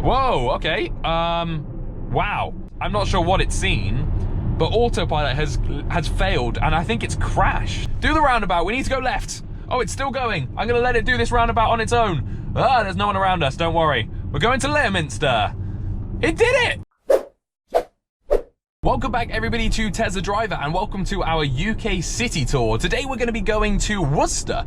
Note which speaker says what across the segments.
Speaker 1: Whoa, okay. Wow. I'm not sure what it's seen, but autopilot has failed, and I think it's crashed. Do the roundabout. We need to go left. Oh, it's still going. I'm gonna let it do this roundabout on its own. Ah, there's no one around us. Don't worry. We're going to Leominster. It did it! Welcome back everybody to Tesla Driver, and welcome to our UK city tour. Today we're going to be going to Worcester.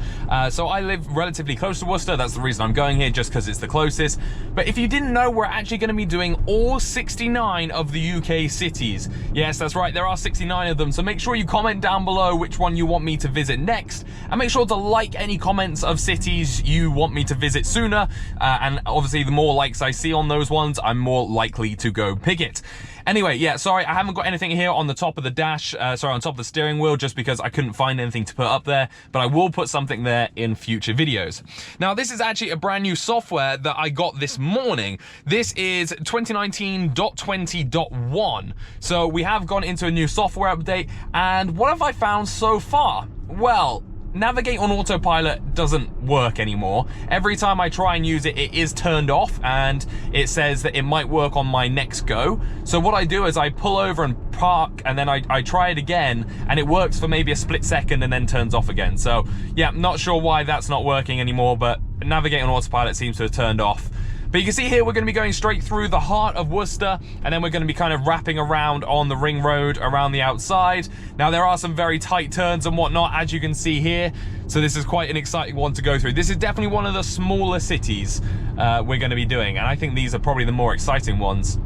Speaker 1: So I live relatively close to Worcester. That's the reason I'm going here, just because it's the closest. But if you didn't know, we're actually going to be doing all 69 of the UK cities. Yes, that's right, there are 69 of them. So make sure you comment down below which one you want me to visit next, and make sure to like any comments of cities you want me to visit sooner. And obviously the more likes I see on those ones, I'm more likely to go pick it. Anyway, yeah, sorry, I haven't got anything here on the top of the dash, on top of the steering wheel, just because I couldn't find anything to put up there, but I will put something there in future videos. Now, this is actually a brand new software that I got this morning. This is 2019.20.1. So we have gone into a new software update, and what have I found so far? Well, Navigate on Autopilot doesn't work anymore. Every time I try and use it, it is turned off, and it says that it might work on my next go. So what I do is I pull over and park, and then I try it again, and it works for maybe a split second and then turns off again. So yeah, not sure why that's not working anymore, but Navigate on Autopilot seems to have turned off. But you can see here we're going to be going straight through the heart of Worcester, and then we're going to be kind of wrapping around on the ring road around the outside. Now, there are some very tight turns and whatnot, as you can see here. So this is quite an exciting one to go through. This is definitely one of the smaller cities we're going to be doing, and I think these are probably the more exciting ones.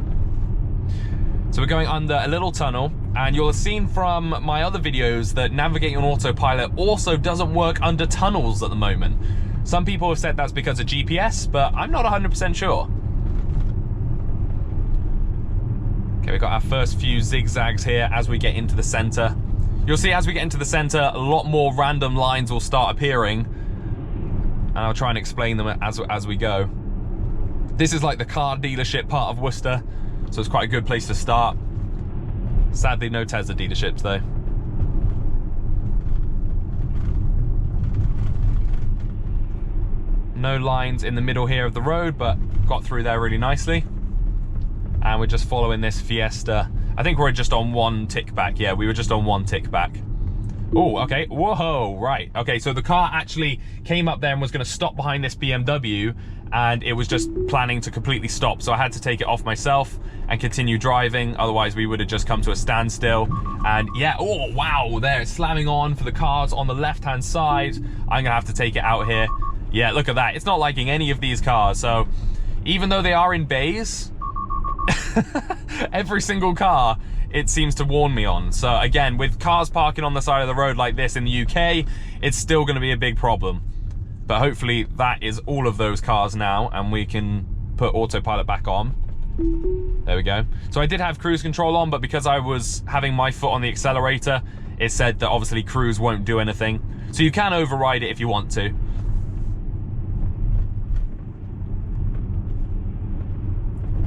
Speaker 1: So we're going under a little tunnel, and you'll have seen from my other videos that Navigating on Autopilot also doesn't work under tunnels at the moment. Some people have said that's because of GPS, but I'm not 100% sure. Okay, we've got our first few zigzags here as we get into the center. You'll see as we get into the center, a lot more random lines will start appearing, and I'll try and explain them as we go. This is like the car dealership part of Worcester, so it's quite a good place to start. Sadly, no Tesla dealerships though. No lines in the middle here of the road, but got through there really nicely. And we're just following this Fiesta. I think we're just on one tick back. Yeah, we were just on one tick back. Oh, okay. Whoa, right. Okay, so the car actually came up there and was going to stop behind this BMW, and it was just planning to completely stop. So I had to take it off myself and continue driving. Otherwise, we would have just come to a standstill. And yeah, oh, wow, there, it's slamming on for the cars on the left-hand side. I'm going to have to take it out here. Yeah, look at that. It's not liking any of these cars. So even though they are in bays, every single car it seems to warn me on. So again, with cars parking on the side of the road like this in the UK, it's still going to be a big problem. But hopefully that is all of those cars now, and we can put autopilot back on. There we go. So I did have cruise control on, but because I was having my foot on the accelerator, it said that obviously cruise won't do anything. So you can override it if you want to.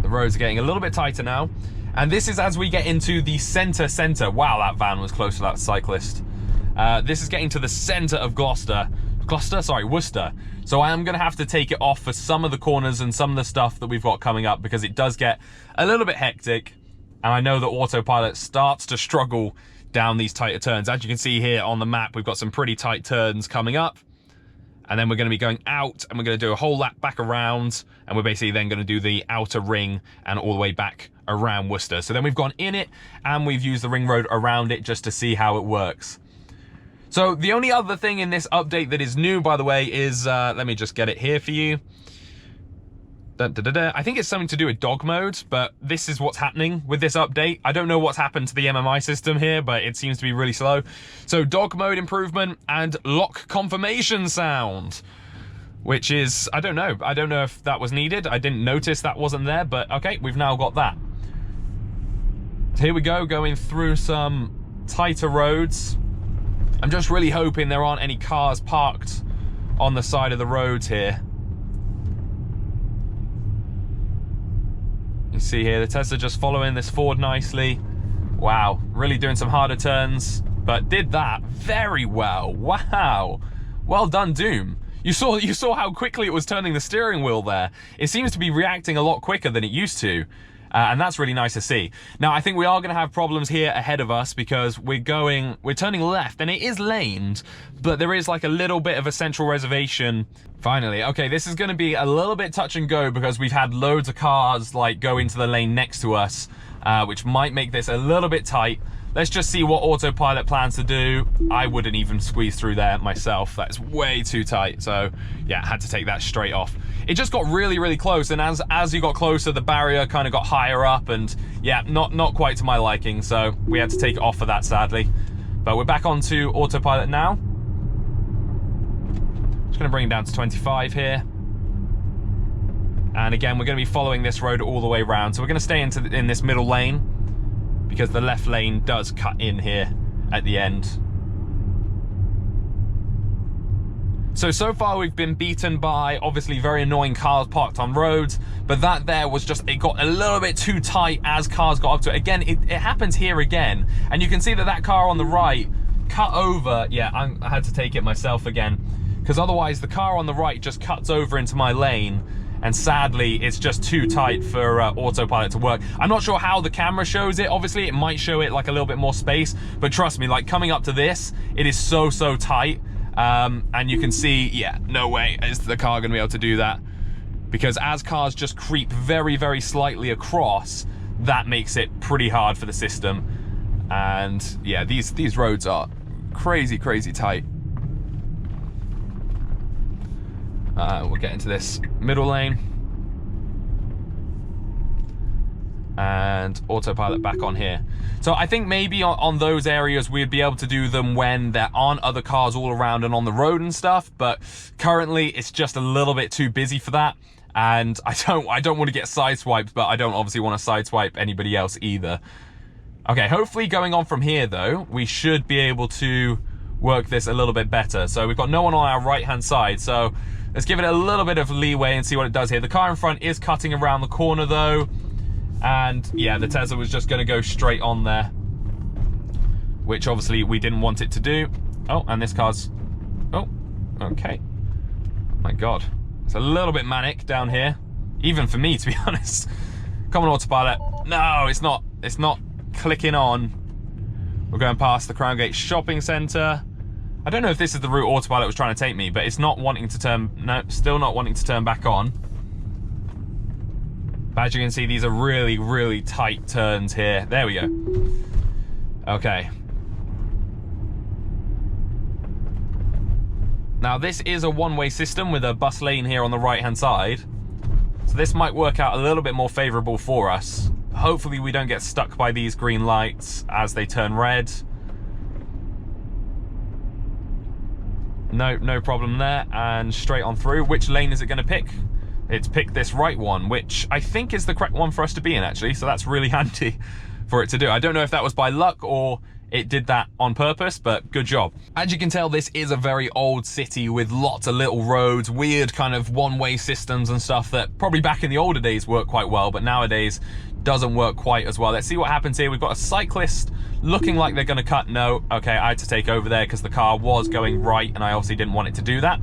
Speaker 1: The roads are getting a little bit tighter now, and this is as we get into the center. Wow, that van was close to that cyclist. This is getting to the center of Worcester. So I am going to have to take it off for some of the corners and some of the stuff that we've got coming up, because it does get a little bit hectic, and I know that autopilot starts to struggle down these tighter turns. As you can see here on the map, we've got some pretty tight turns coming up. And then we're going to be going out, and we're going to do a whole lap back around, and we're basically then going to do the outer ring and all the way back around Worcester. So then we've gone in it, and we've used the ring road around it just to see how it works. So the only other thing in this update that is new, by the way, is, let me just get it here for you. I think it's something to do with dog mode, but this is what's happening with this update. I don't know what's happened to the MMI system here, but it seems to be really slow. So dog mode improvement and lock confirmation sound, which is, I don't know if that was needed. I didn't notice that wasn't there, but okay, we've now got that. So here we go, going through some tighter roads. I'm just really hoping there aren't any cars parked on the side of the roads here. You see here, the Tesla just following this Ford nicely. Wow, really doing some harder turns, but did that very well. Wow, well done, Doom. You saw how quickly it was turning the steering wheel there. It seems to be reacting a lot quicker than it used to. And that's really nice to see. Now, I think we are going to have problems here ahead of us because we're turning left, and it is laned, but there is like a little bit of a central reservation. Finally, okay, this is going to be a little bit touch and go because we've had loads of cars like go into the lane next to us, which might make this a little bit tight. Let's just see what AutoPilot plans to do. I wouldn't even squeeze through there myself. That's way too tight. So yeah, had to take that straight off. It just got really, really close. And as you got closer, the barrier kind of got higher up, and yeah, not quite to my liking. So we had to take it off for that, sadly. But we're back onto AutoPilot now. Just gonna bring it down to 25 here. And again, we're gonna be following this road all the way around. So we're gonna stay in this middle lane, because the left lane does cut in here at the end. So far we've been beaten by obviously very annoying cars parked on roads, but that there was just, it got a little bit too tight as cars got up to it. Again, it happens here again, and you can see that that car on the right cut over. Yeah, I had to take it myself again, because otherwise the car on the right just cuts over into my lane, and sadly it's just too tight for AutoPilot to work. I'm not sure how the camera shows it. Obviously it might show it like a little bit more space, but trust me, like coming up to this, it is so tight. And you can see, yeah, no way is the car gonna be able to do that, because as cars just creep very slightly across, that makes it pretty hard for the system. And yeah, these roads are crazy tight. We'll get into this middle lane, and AutoPilot back on here. So I think maybe on those areas we'd be able to do them when there aren't other cars all around and on the road and stuff, but currently it's just a little bit too busy for that. And I don't want to get sideswiped, but I don't obviously want to sideswipe anybody else either. Okay, hopefully going on from here though, we should be able to work this a little bit better. So we've got no one on our right hand side, so let's give it a little bit of leeway and see what it does here. The car in front is cutting around the corner though, and yeah, the Tesla was just going to go straight on there, which obviously we didn't want it to do. Oh, and this car's, oh, okay. My God, it's a little bit manic down here, even for me, to be honest. Come on, AutoPilot. No, it's not clicking on. We're going past the Crown Gate Shopping Centre. I don't know if this is the route AutoPilot was trying to take me, but it's not wanting to turn, no, still not wanting to turn back on. But as you can see, these are really tight turns here. There we go. Okay. Now this is a one-way system with a bus lane here on the right-hand side. So this might work out a little bit more favorable for us. Hopefully we don't get stuck by these green lights as they turn red. No problem there, and straight on through. Which lane is it going to pick? It's picked this right one, which I think is the correct one for us to be in, actually, so that's really handy for it to do. I don't know if that was by luck or it did that on purpose, but good job. As you can tell, this is a very old city with lots of little roads, weird kind of one-way systems and stuff that probably back in the older days worked quite well, but nowadays doesn't work quite as well. Let's see what happens here. We've got a cyclist looking like they're going to cut. No, okay, I had to take over there because the car was going right and I obviously didn't want it to do that.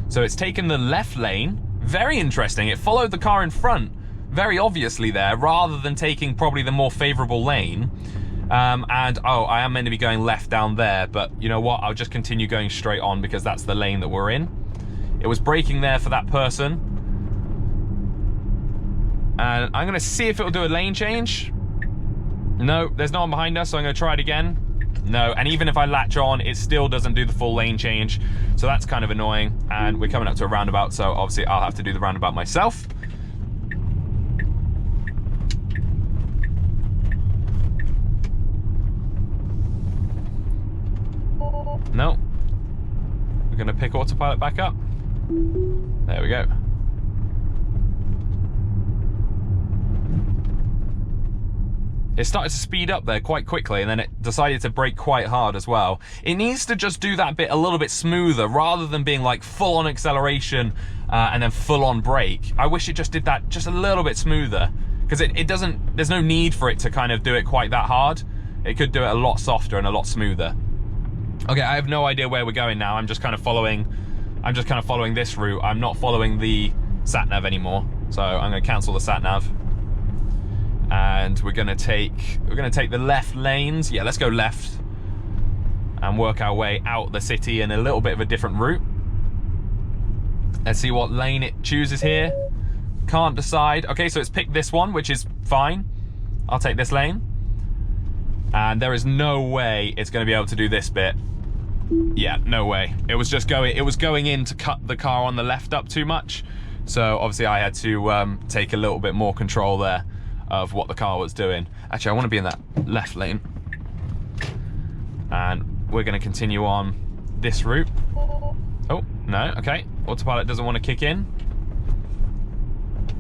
Speaker 1: So it's taken the left lane. Very interesting. It followed the car in front very obviously there, rather than taking probably the more favorable lane. And oh, I am meant to be going left down there, but you know what, I'll just continue going straight on because that's the lane that we're in. It was braking there for that person, and I'm gonna see if it'll do a lane change. No, there's no one behind us, so I'm gonna try it again. No, and even if I latch on, it still doesn't do the full lane change, so that's kind of annoying. And we're coming up to a roundabout, so obviously I'll have to do the roundabout myself. No, we're gonna pick AutoPilot back up. There we go. It started to speed up there quite quickly, and then it decided to brake quite hard as well. It needs to just do that bit a little bit smoother, rather than being like full on acceleration and then full on brake. I wish it just did that just a little bit smoother, because it doesn't, there's no need for it to kind of do it quite that hard. It could do it a lot softer and a lot smoother. Okay, I have no idea where we're going now. I'm just kind of following I'm just kind of following this route. I'm not following the sat-nav anymore. So I'm going to cancel the sat-nav. And we're going to take the left lanes. Yeah, let's go left and work our way out the city in a little bit of a different route. Let's see what lane it chooses here. Can't decide. Okay, so it's picked this one, which is fine. I'll take this lane. And there is no way it's going to be able to do this bit. Yeah, no way. It was going in to cut the car on the left up too much. So obviously I had to take a little bit more control there of what the car was doing. Actually, I want to be in that left lane. And we're going to continue on this route. Oh, no, okay. Autopilot doesn't want to kick in.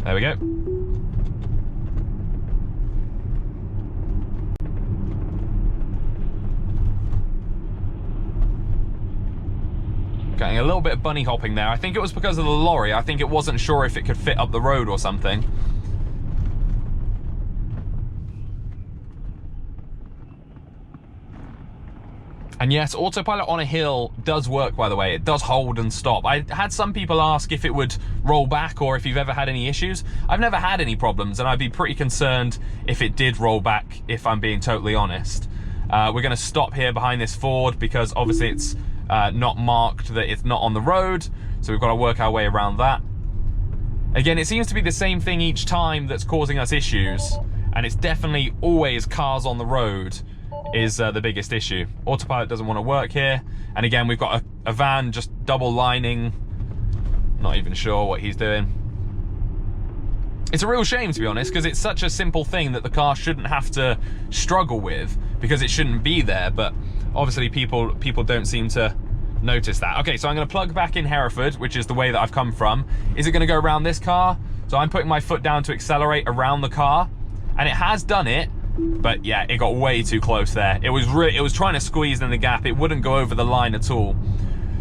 Speaker 1: There we go. Getting a little bit of bunny hopping there. I think it was because of the lorry. I think it wasn't sure if it could fit up the road or something. And yes, autopilot on a hill does work, by the way. It does hold and stop. I had some people ask if it would roll back or if you've ever had any issues. I've never had any problems, and I'd be pretty concerned if it did roll back, if I'm being totally honest. We're going to stop here behind this Ford because obviously it's not marked that it's not on the road, so we've got to work our way around that. Again, it seems to be the same thing each time that's causing us issues, and it's definitely always cars on the road is the biggest issue. Autopilot doesn't want to work here, and again we've got a van just double lining. Not even sure what he's doing. It's a real shame, to be honest, because it's such a simple thing that the car shouldn't have to struggle with, because it shouldn't be there, but obviously people don't seem to notice that. Okay, so I'm going to plug back in Hereford, which is the way that I've come from. Is it going to go around this car? So I'm putting my foot down to accelerate around the car, and it has done it. But yeah, it got way too close there. It was trying to squeeze in the gap. It wouldn't go over the line at all.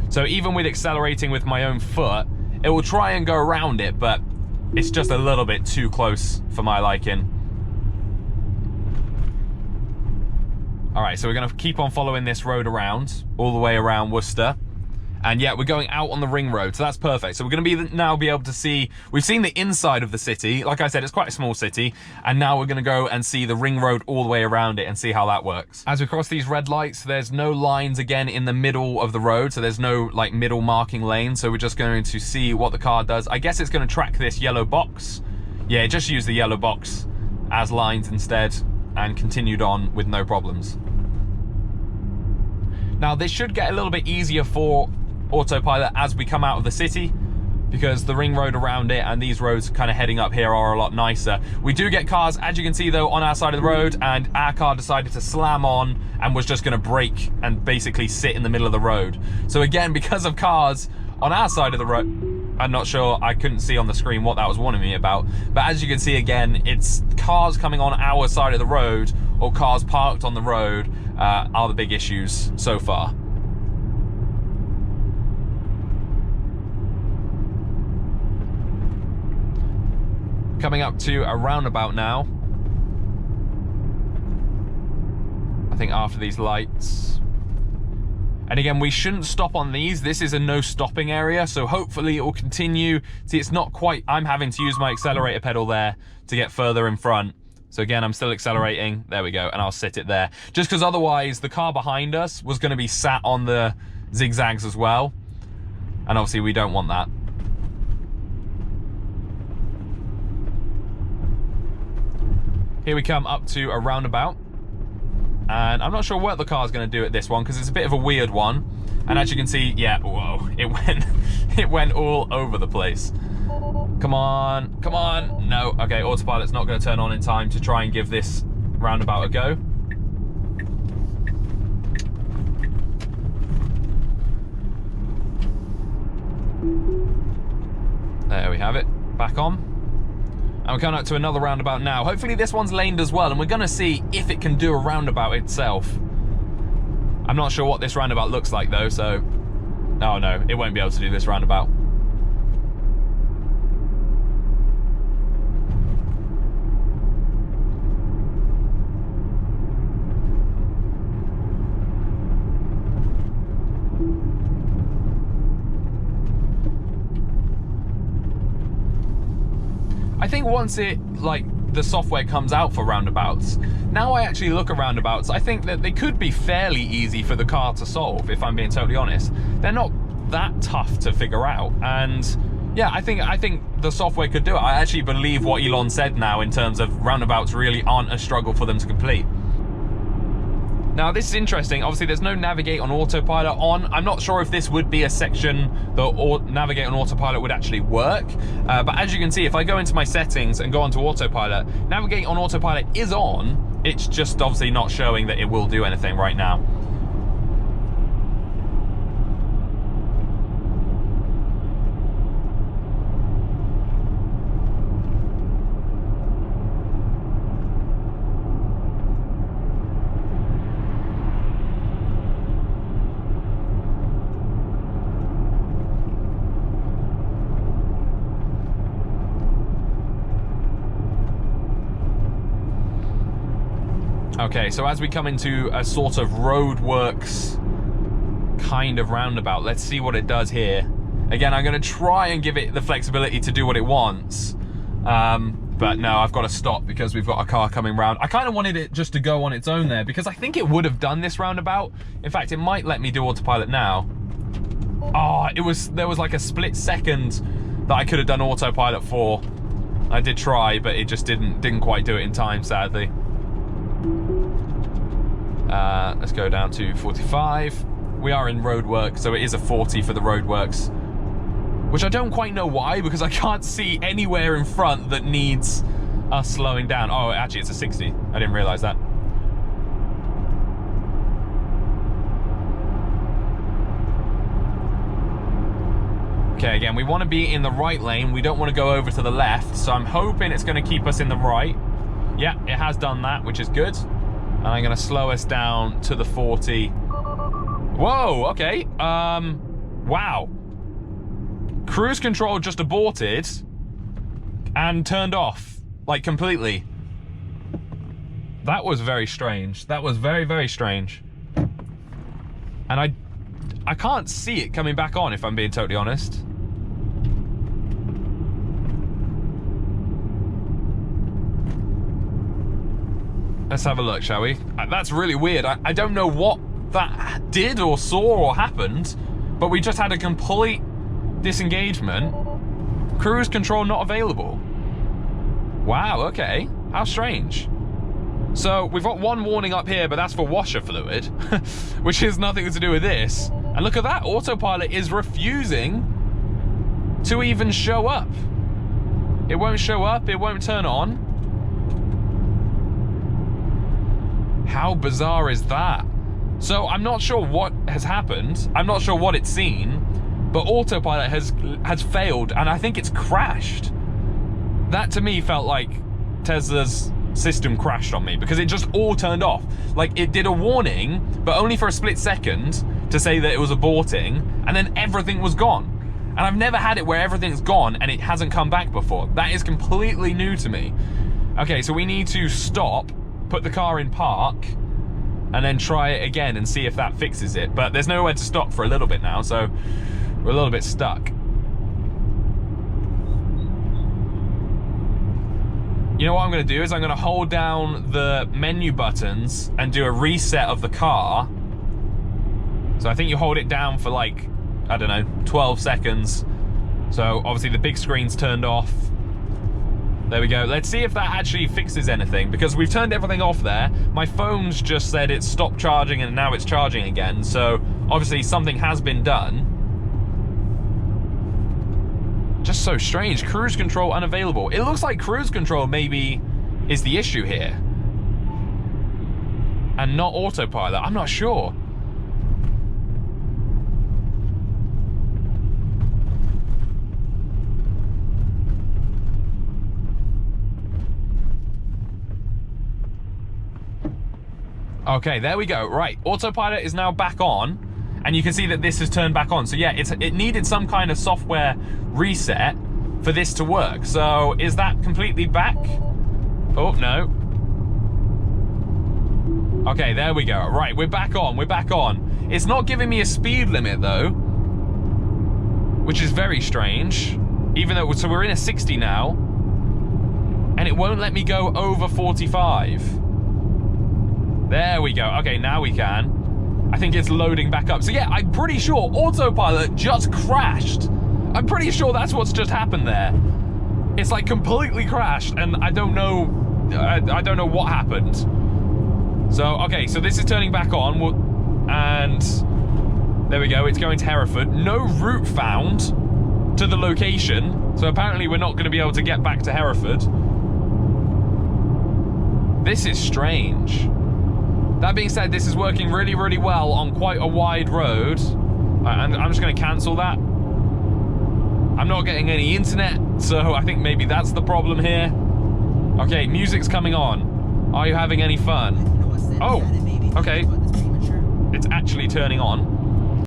Speaker 1: So even with accelerating with my own foot, it will try and go around it, but it's just a little bit too close for my liking. All right, so we're gonna keep on following this road around, all the way around Worcester. And yeah, we're going out on the ring road, so that's perfect. So we're going to now be able to see, we've seen the inside of the city. Like I said, it's quite a small city. And now we're going to go and see the ring road all the way around it and see how that works. As we cross these red lights, there's no lines again in the middle of the road. So there's no like middle marking lane. So we're just going to see what the car does. I guess it's going to track this yellow box. Yeah, just use the yellow box as lines instead and continued on with no problems. Now this should get a little bit easier for autopilot as we come out of the city, because the ring road around it and these roads kind of heading up here are a lot nicer. We do get cars, as you can see though, on our side of the road, and our car decided to slam on and was just going to brake and basically sit in the middle of the road. So again, because of cars on our side of the road, I'm not sure, I couldn't see on the screen what that was warning me about, but as you can see again, it's cars coming on our side of the road or cars parked on the road are the big issues so far. Coming up to a roundabout now. I think after these lights. And again, we shouldn't stop on these. This is a no stopping area, so hopefully it will continue. See, it's not quite, I'm having to use my accelerator pedal there to get further in front. So again, I'm still accelerating. There we go, and I'll sit it there. Just because otherwise the car behind us was going to be sat on the zigzags as well. And obviously we don't want that. Here we come up to a roundabout, and I'm not sure what the car's going to do at this one because it's a bit of a weird one. And as you can see, yeah, whoa, it went all over the place. Come on, come on. No, okay, autopilot's not going to turn on in time to try and give this roundabout a go. There we have it, back on. And we're coming up to another roundabout now. Hopefully this one's laned as well, and we're gonna see if it can do a roundabout itself. I'm not sure what this roundabout looks like though, so... Oh no, it won't be able to do this roundabout. think once it, like, the software comes out for roundabouts, now I actually look at roundabouts, I think that they could be fairly easy for the car to solve, if I'm being totally honest. They're not that tough to figure out, and yeah, I think the software could do it. I actually believe what Elon said now in terms of roundabouts really aren't a struggle for them to complete. Now this is interesting, obviously there's no navigate on autopilot on. I'm not sure if this would be a section that navigate on autopilot would actually work, but as you can see, if I go into my settings and go onto autopilot, navigate on autopilot is on, it's just obviously not showing that it will do anything right now. Okay, so as we come into a sort of roadworks kind of roundabout, let's see what it does here. Again, I'm going to try and give it the flexibility to do what it wants. But no, I've got to stop because we've got a car coming round. I kind of wanted it just to go on its own there because I think it would have done this roundabout. In fact, it might let me do autopilot now. Oh, there was like a split second that I could have done autopilot for. I did try, but it just didn't quite do it in time, sadly. Let's go down to 45. We are in roadwork, so it is a 40 for the roadworks, which I don't quite know why, because I can't see anywhere in front that needs us slowing down. Oh, actually it's a 60. I didn't realize that. Okay, again, we want to be in the right lane. We don't want to go over to the left, so I'm hoping it's going to keep us in the right. Yeah, it has done that, which is good. And I'm going to slow us down to the 40. Whoa, okay. Wow. Cruise control just aborted and turned off, like, completely. That was very strange. That was very, very strange. And I can't see it coming back on, if I'm being totally honest. Let's have a look, shall we? That's really weird. I don't know what that did or saw or happened, but we just had a complete disengagement. Cruise control not available. Wow, okay. How strange. So we've got one warning up here, but that's for washer fluid, which has nothing to do with this. And look at that, autopilot is refusing to even show up. It won't show up, it won't turn on. How bizarre is that? So I'm not sure what has happened. I'm not sure what it's seen, but autopilot has failed, and I think it's crashed. That to me felt like Tesla's system crashed on me because it just all turned off. Like, it did a warning, but only for a split second to say that it was aborting, and then everything was gone. And I've never had it where everything's gone and it hasn't come back before. That is completely new to me. Okay, so we need to stop, put the car in park, and then try it again and see if that fixes it. But there's nowhere to stop for a little bit now, so we're a little bit stuck. You know what I'm going to do is I'm going to hold down the menu buttons and do a reset of the car. So I think you hold it down for, like, I don't know, 12 seconds. So obviously the big screen's turned off. There we go. Let's see if that actually fixes anything, because we've turned everything off there. My phone's just said it stopped charging and now it's charging again. So obviously something has been done. Just so strange. Cruise control unavailable. It looks like cruise control maybe is the issue here, and not autopilot. I'm not sure. Okay, there we go. Right, autopilot is now back on, and you can see that this has turned back on. So yeah, it needed some kind of software reset for this to work. So is that completely back? Oh, no. Okay, there we go. Right, we're back on, we're back on. It's not giving me a speed limit though, which is very strange. Even though, so we're in a 60 now. it won't let me go over 45. There we go. Okay, now we can. I think it's loading back up. So yeah, I'm pretty sure autopilot just crashed. I'm pretty sure that's what's just happened there. It's like completely crashed, and I don't know what happened. So, okay, so this is turning back on, and there we go, it's going to Hereford. No route found to the location, so apparently we're not going to be able to get back to Hereford. This is strange. That being said, this is working really, really well on quite a wide road. I'm just going to cancel that. I'm not getting any internet, so I think maybe that's the problem here. Okay, music's coming on. Are you having any fun? Oh, okay. It's actually turning on.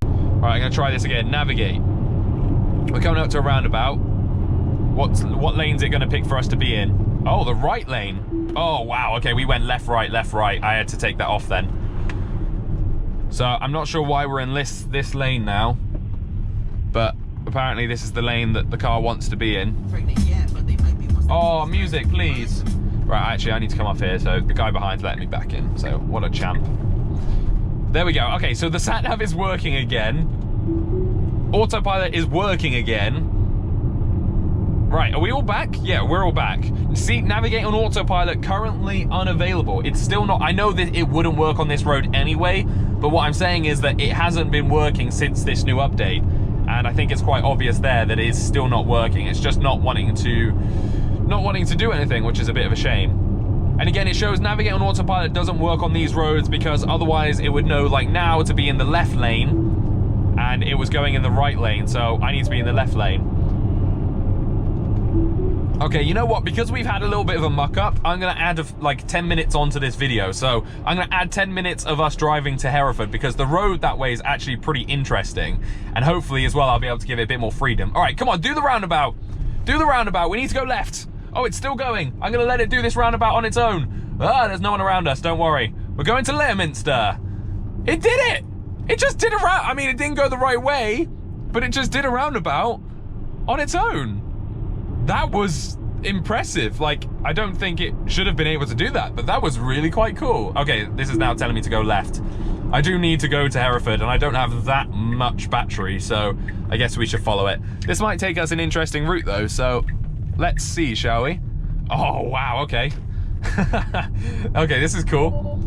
Speaker 1: All right, I'm gonna try this again. Navigate. We're coming up to a roundabout. What lane's it gonna pick for us to be in? Oh, the right lane. Oh, wow, okay, we went left, right, left, right. I had to take that off then. So I'm not sure why we're in this lane now, but apparently this is the lane that the car wants to be in. Oh, music, please. Right, actually, I need to come off here, so the guy behind's letting me back in, so what a champ. There we go. Okay, so the sat-nav is working again. Autopilot is working again. Right, are we all back? Yeah, we're all back. See, navigate on autopilot, currently unavailable. It's still not, I know that it wouldn't work on this road anyway, but what I'm saying is that it hasn't been working since this new update. And I think it's quite obvious there that it is still not working. It's just not wanting to do anything, which is a bit of a shame. And again, it shows navigate on autopilot doesn't work on these roads because otherwise it would know, like now, to be in the left lane, and it was going in the right lane, so I need to be in the left lane. Okay, you know what? Because we've had a little bit of a muck up, I'm gonna add like 10 minutes onto this video. So I'm gonna add 10 minutes of us driving to Hereford because the road that way is actually pretty interesting. And hopefully as well, I'll be able to give it a bit more freedom. All right, come on, do the roundabout. Do the roundabout, we need to go left. Oh, it's still going. I'm gonna let it do this roundabout on its own. Ah, there's no one around us, don't worry. We're going to Leominster. It did it. It just did a round. I mean, it didn't go the right way, but it just did a roundabout on its own. That was impressive. Like, I don't think it should have been able to do that, but that was really quite cool. Okay, this is now telling me to go left. I do need to go to Hereford, and I don't have that much battery, so I guess we should follow it. This might take us an interesting route, though, so let's see, shall we? Oh, wow, okay. Okay, this is cool.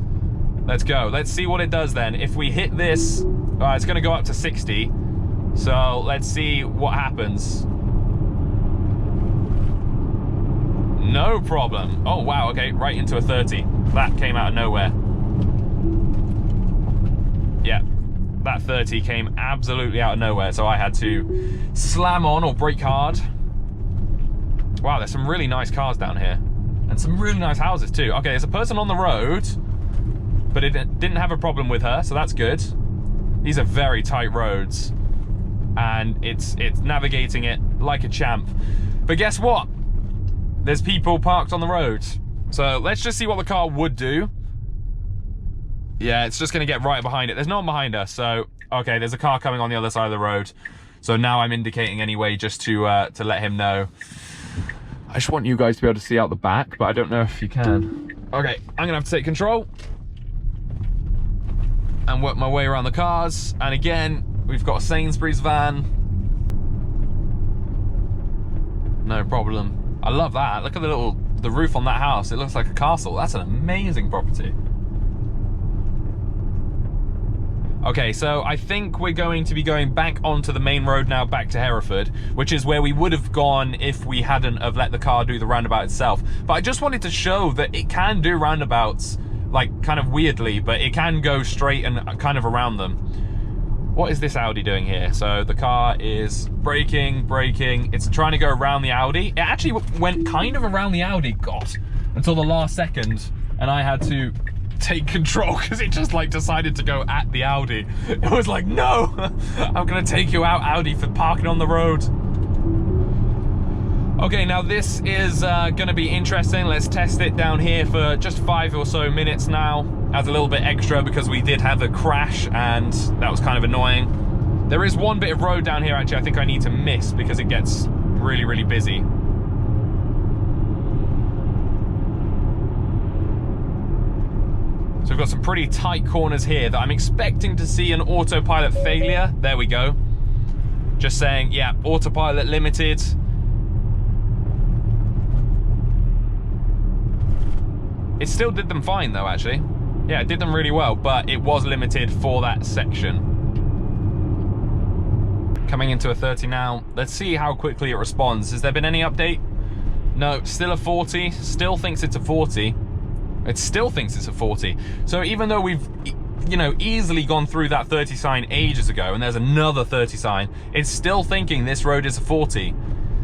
Speaker 1: Let's go. Let's see what it does then. If we hit this, it's going to go up to 60, so let's see what happens. No problem. Oh, wow, okay, right into a 30. That came out of nowhere. Yeah, that 30 came absolutely out of nowhere, so I had to slam on or brake hard. Wow, there's some really nice cars down here. And some really nice houses too. Okay, there's a person on the road, but it didn't have a problem with her, so that's good. These are very tight roads, and it's navigating it like a champ. But guess what? There's people parked on the road. So let's just see what the car would do. Yeah, it's just gonna get right behind it. There's no one behind us, so okay, there's a car coming on the other side of the road. So now I'm indicating anyway, just to let him know. I just want you guys to be able to see out the back, but I don't know if you can. Okay, I'm gonna have to take control and work my way around the cars. And again, we've got a Sainsbury's van. No problem. I love that. Look at the roof on that house. It looks like a castle. That's an amazing property. Okay, so I think we're going to be going back onto the main road now, back to Hereford, which is where we would have gone if we hadn't have let the car do the roundabout itself. But I just wanted to show that it can do roundabouts, like, kind of weirdly, but it can go straight and kind of around them. What is this Audi doing here? So the car is braking. It's trying to go around the Audi. It actually went kind of around the Audi, God, until the last second, and I had to take control because it just like decided to go at the Audi. It was like, no, I'm gonna take you out, Audi, for parking on the road. Okay, now this is gonna be interesting. Let's test it down here for just 5 or so minutes now as a little bit extra because we did have a crash and that was kind of annoying. There is one bit of road down here actually I think I need to miss because it gets really, really busy. got some pretty tight corners here that I'm expecting to see an autopilot failure. There we go. Just saying, yeah, autopilot limited. It still did them fine though, actually. Yeah, it did them really well, but it was limited for that section. Coming into a 30 now. Let's see how quickly it responds. Has there been any update? No, still a 40. Still thinks it's a 40. It still thinks it's a 40. So even though we've, you know, easily gone through that 30 sign ages ago, and there's another 30 sign, it's still thinking this road is a 40.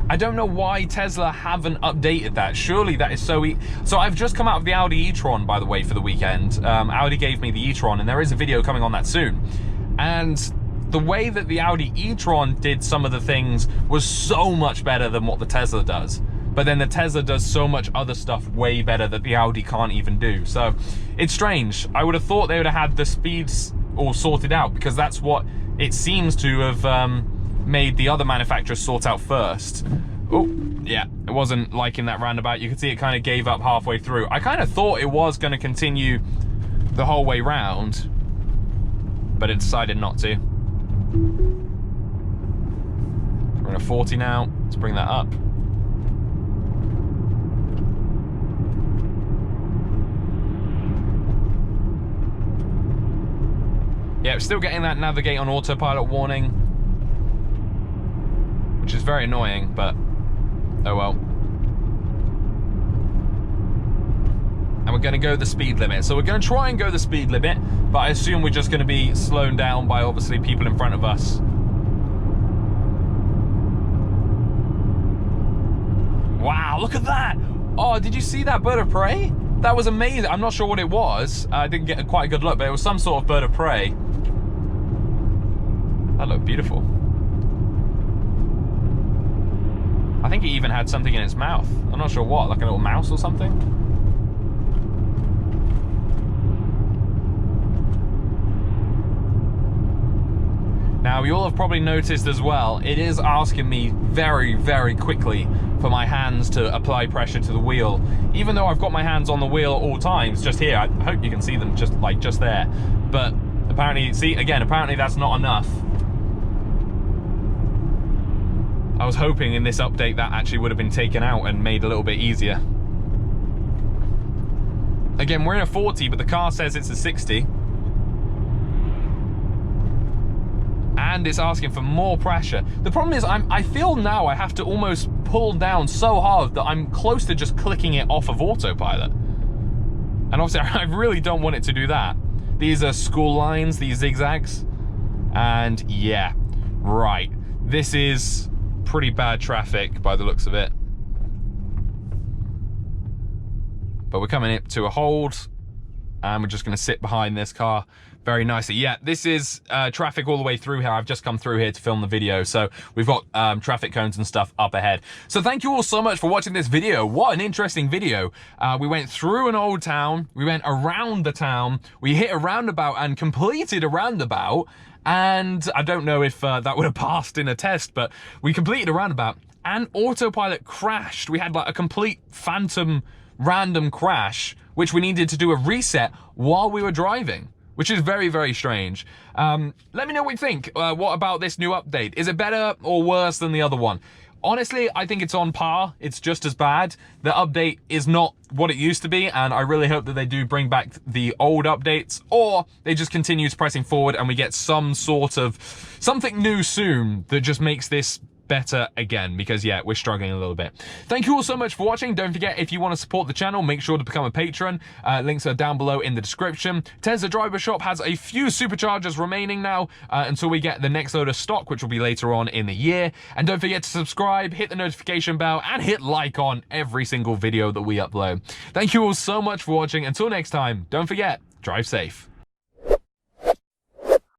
Speaker 1: I don't know why Tesla haven't updated that. Surely that is so So I've just come out of the Audi e-tron, by the way, for the weekend. Audi gave me the e-tron, and there is a video coming on that soon. And the way that the Audi e-tron did some of the things was so much better than what the Tesla does. But then the Tesla does so much other stuff way better that the Audi can't even do. So it's strange. I would have thought they would have had the speeds all sorted out, because that's what it seems to have made the other manufacturers sort out first. Oh, yeah, it wasn't liking that roundabout. You could see it kind of gave up halfway through. I kind of thought it was going to continue the whole way round, but it decided not to. We're in a 40 now. Let's bring that up. Yeah, still getting that navigate on autopilot warning, which is very annoying, but oh well. And we're gonna go the speed limit. So we're gonna try and go the speed limit, but I assume we're just gonna be slowed down by obviously people in front of us. Wow, look at that! Oh, did you see that bird of prey? That was amazing. I'm not sure what it was. I didn't get quite a good look, but it was some sort of bird of prey. That looked beautiful. I think it even had something in its mouth. I'm not sure what, like a little mouse or something. Now, you'll have probably noticed as well, it is asking me very, very quickly for my hands to apply pressure to the wheel. Even though I've got my hands on the wheel at all times, just here, I hope you can see them just there. But apparently, see, again, apparently that's not enough. I was hoping in this update that actually would have been taken out and made a little bit easier. Again, we're in a 40, but the car says it's a 60. And it's asking for more pressure. The problem is I feel now I have to almost pull down so hard that I'm close to just clicking it off of autopilot. And obviously I really don't want it to do that. These are school lines, these zigzags. And yeah, right. This is pretty bad traffic by the looks of it. But we're coming up to a hold, and we're just gonna sit behind this car very nicely. Yeah, this is traffic all the way through here. I've just come through here to film the video, so we've got traffic cones and stuff up ahead. So thank you all so much for watching this video. What an interesting video. We went through an old town, we went around the town, we hit a roundabout and completed a roundabout, and I don't know if that would have passed in a test, but we completed a roundabout and autopilot crashed. We had like a complete phantom random crash, which we needed to do a reset while we were driving, which is very, very strange. Let me know what you think. What about this new update? Is it better or worse than the other one? Honestly, I think it's on par. It's just as bad. The update is not what it used to be, and I really hope that they do bring back the old updates, or they just continue pressing forward and we get some sort of something new soon that just makes this better again, because yeah, we're struggling a little bit. Thank you all so much for watching. Don't forget, if you want to support the channel, make sure to become a patron. Links are down below in the description. Tesla Driver Shop has a few superchargers remaining now until we get the next load of stock, which will be later on in the year. And don't forget to subscribe, hit the notification bell, and hit like on every single video that we upload. Thank you all so much for watching. Until next time, don't forget, drive safe.